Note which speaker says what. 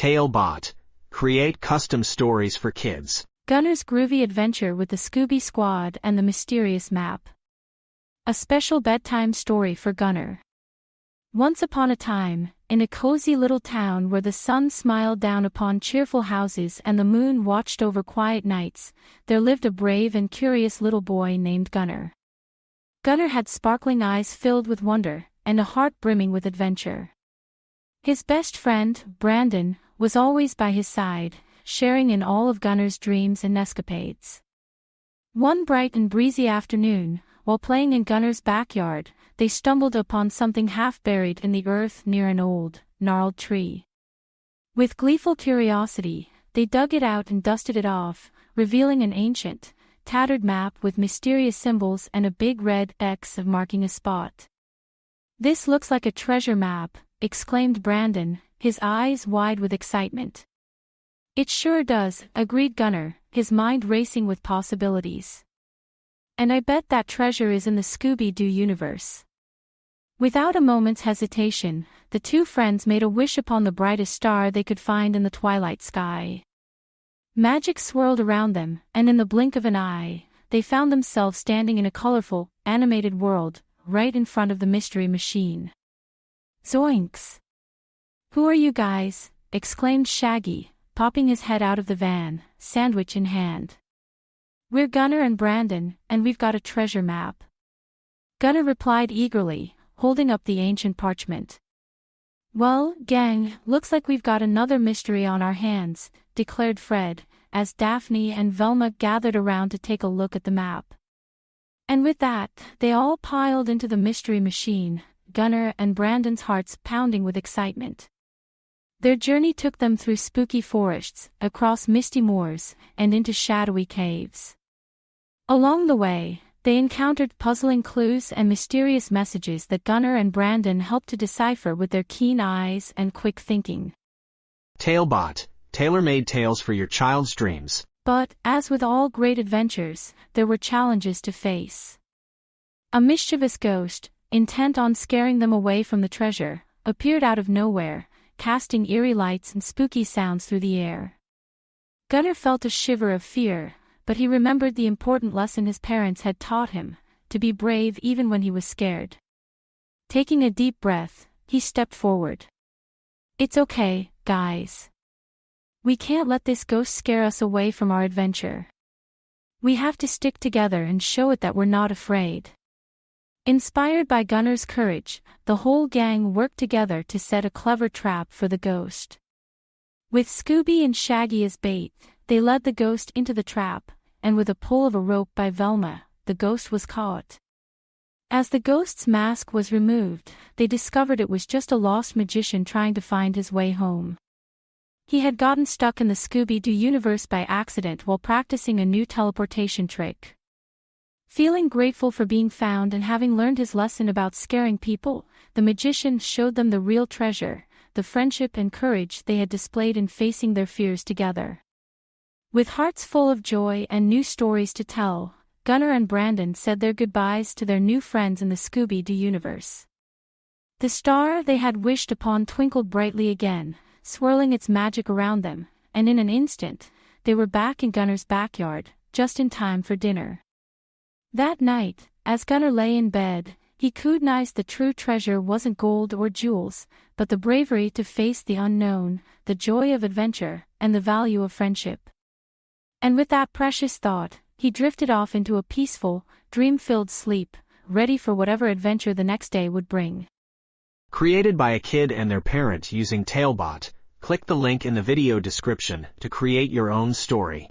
Speaker 1: Talebot. Create custom stories for kids.
Speaker 2: Gunner's Groovy Adventure with the Scooby Squad and the Mysterious Map. A special bedtime story for Gunner. Once upon a time, in a cozy little town where the sun smiled down upon cheerful houses and the moon watched over quiet nights, there lived a brave and curious little boy named Gunner. Gunner had sparkling eyes filled with wonder, and a heart brimming with adventure. His best friend, Brandon, was always by his side, sharing in all of Gunner's dreams and escapades. One bright and breezy afternoon, while playing in Gunner's backyard, they stumbled upon something half buried in the earth near an old, gnarled tree. With gleeful curiosity, they dug it out and dusted it off, revealing an ancient, tattered map with mysterious symbols and a big red X marking a spot. "This looks like a treasure map," exclaimed Brandon, his eyes wide with excitement. "It sure does," agreed Gunner, his mind racing with possibilities. "And I bet that treasure is in the Scooby-Doo universe." Without a moment's hesitation, the two friends made a wish upon the brightest star they could find in the twilight sky. Magic swirled around them, and in the blink of an eye, they found themselves standing in a colorful, animated world, right in front of the mystery machine. "Zoinks! Who are you guys?" exclaimed Shaggy, popping his head out of the van, sandwich in hand. "We're Gunner and Brandon, and we've got a treasure map." Gunner replied eagerly, holding up the ancient parchment. "Well, gang, looks like we've got another mystery on our hands," declared Fred, as Daphne and Velma gathered around to take a look at the map. And with that, they all piled into the mystery machine, Gunner and Brandon's hearts pounding with excitement. Their journey took them through spooky forests, across misty moors, and into shadowy caves. Along the way, they encountered puzzling clues and mysterious messages that Gunner and Brandon helped to decipher with their keen eyes and quick thinking.
Speaker 1: Talebot. Tailor-made tales for your child's dreams.
Speaker 2: But, as with all great adventures, there were challenges to face. A mischievous ghost, intent on scaring them away from the treasure, appeared out of nowhere, casting eerie lights and spooky sounds through the air. Gunner felt a shiver of fear, but he remembered the important lesson his parents had taught him, to be brave even when he was scared. Taking a deep breath, he stepped forward. "It's okay, guys. We can't let this ghost scare us away from our adventure. We have to stick together and show it that we're not afraid." Inspired by Gunner's courage, the whole gang worked together to set a clever trap for the ghost. With Scooby and Shaggy as bait, they led the ghost into the trap, and with a pull of a rope by Velma, the ghost was caught. As the ghost's mask was removed, they discovered it was just a lost magician trying to find his way home. He had gotten stuck in the Scooby-Doo universe by accident while practicing a new teleportation trick. Feeling grateful for being found and having learned his lesson about scaring people, the magician showed them the real treasure, the friendship and courage they had displayed in facing their fears together. With hearts full of joy and new stories to tell, Gunner and Brandon said their goodbyes to their new friends in the Scooby-Doo universe. The star they had wished upon twinkled brightly again, swirling its magic around them, and in an instant, they were back in Gunner's backyard, just in time for dinner. That night, as Gunner lay in bed, he recognized the true treasure wasn't gold or jewels, but the bravery to face the unknown, the joy of adventure, and the value of friendship. And with that precious thought, he drifted off into a peaceful, dream-filled sleep, ready for whatever adventure the next day would bring.
Speaker 1: Created by a kid and their parent using Talebot. Click the link in the video description to create your own story.